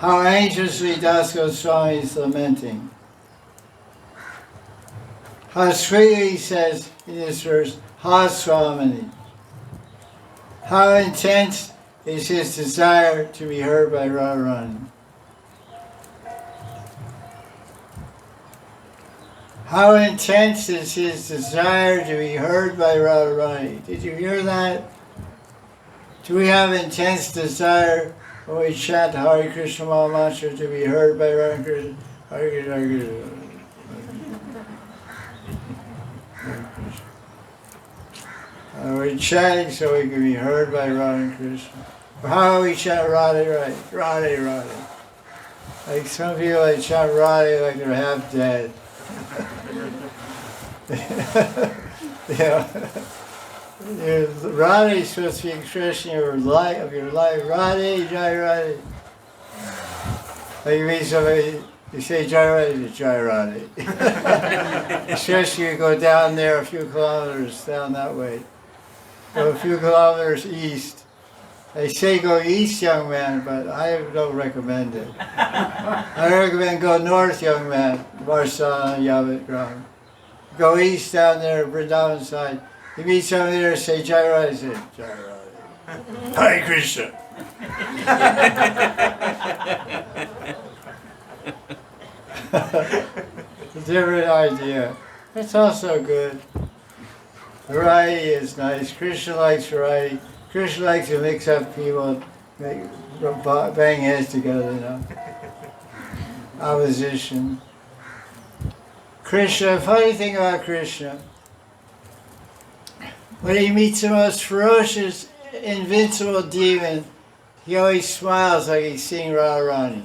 How anxiously Das Goswami is lamenting. How sweetly he says in this verse, Ha Swamini. How intense is his desire to be heard by Radharani. How intense is his desire to be heard by Radharani. Did you hear that? Do we have intense desire when we chant Hare Krishna Maha Mantra to be heard by Radharani Krishna? Hare Krishna, Hare Krishna. We're chanting so we can be heard by Radha Krishna. How do we chant Radhe, Radhe, Radhe, Radhe? Like some people, they chant Radhe like they're half dead. Radhe is supposed to be expression of your life. Radhe, Jai Radhe. Like you meet somebody, you say Jai Radhe, Jai Radhe. Especially you go down there a few kilometers down that way. Go a few kilometers east. They say go east, young man, but I don't recommend it. I recommend go north, young man. Varsana, Yavat, Gram. Go east down there, Vrindavan side. You meet somebody there, say Jai Radhe, say Jai Radhe. Hare Krishna. It's a different idea. It's also good. Variety is nice. Krishna likes variety. Krishna likes to mix up people, bang heads together, you know. Opposition. Krishna, funny thing about Krishna, when he meets the most ferocious, invincible demon, he always smiles like he's seeing Radharani.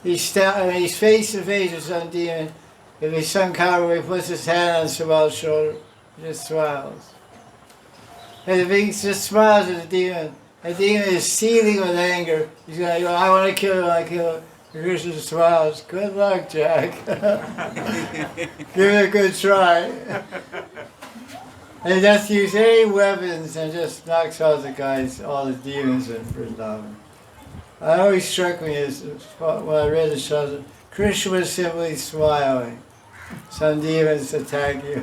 He's face to face with some demon. If he's some coward, he puts his hand on somebody's shoulder. He just smiles. And if he just smiles at the demon is seething with anger. He's going to go, I want to kill him, I kill him. And Krishna smiles, good luck, Jack. Give it a good try. And he doesn't use any weapons and just knocks out all the demons in Vrindavan. It always struck me as when I read the Shastra, Krishna was simply smiling. Some demons attack you.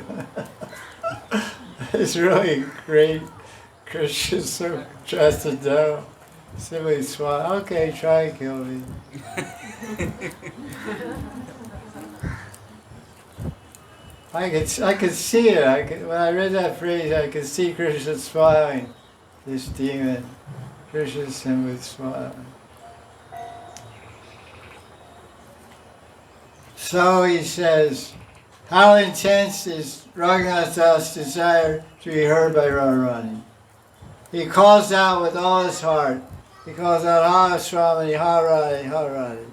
It's really great. Krishna's so trusted down. Simply smile. Okay, try and kill me. I could see it. When I read that phrase, I could see Krishna smiling. This demon. Krishna simply smiling. So he says, how intense is Raghunath Das' desire to be heard by Radharani? He calls out with all his heart. He calls out, Ha Swamini, Ha Radhe, Ha Radhe.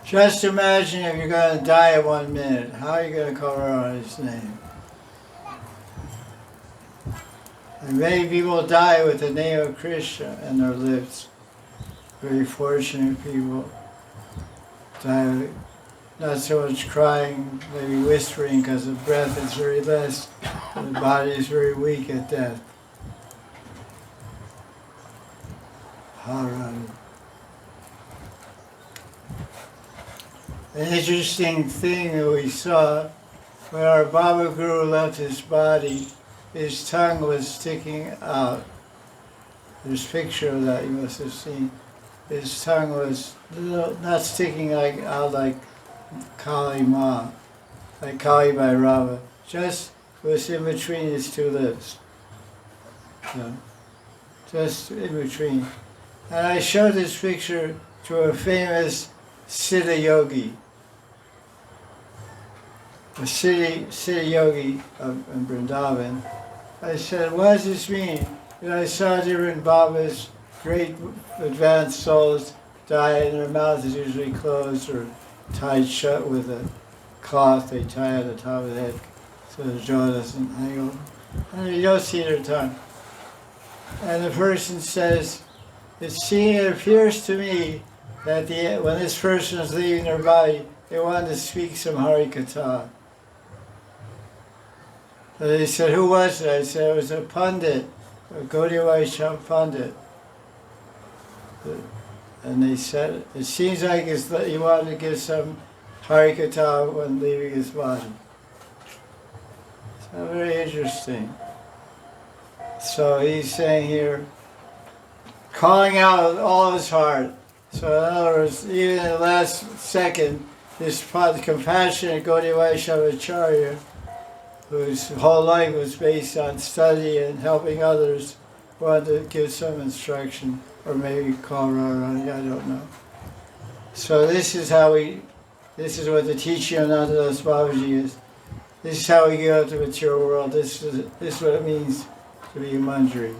Just imagine if you're going to die in 1 minute. How are you going to call Radharani's name? And many people die with the name of Krishna in their lips. Very fortunate people die, not so much crying, maybe whispering because the breath is very less, and the body is very weak at death. Maharaj. An interesting thing that we saw, when our Baba Guru left his body, his tongue was sticking out. There's a picture of that you must have seen. His tongue was not sticking out like Kali Ma, like Kali Bhairava. Just was in between his two lips. So, just in between. And I showed this picture to a famous Siddha yogi. A Siddha yogi in Vrindavan. I said, what does this mean? And I saw different Babas, great advanced souls, die and their mouth is usually closed or tied shut with a cloth they tie at the top of the head so the jaw doesn't hang over. And you don't see their tongue. And the person says, it appears to me that when this person is leaving their body, they wanted to speak some Harikatha. So they said, who was it? I said, it was a pundit Gaudiya Vaishnava Pandit. And they said, it seems like he wanted to give some Harikatha when leaving his body. So very interesting. So he's saying here, calling out with all his heart. So in other words, even in the last second, this compassionate Gaudiya Vaishnava Acharya, whose whole life was based on study and helping others, wanted to give some instruction, or maybe call Radharani, I don't know. So this is what the teaching of Nandada's Babaji is. This is how we get out of the material world. This is what it means to be a Manjari.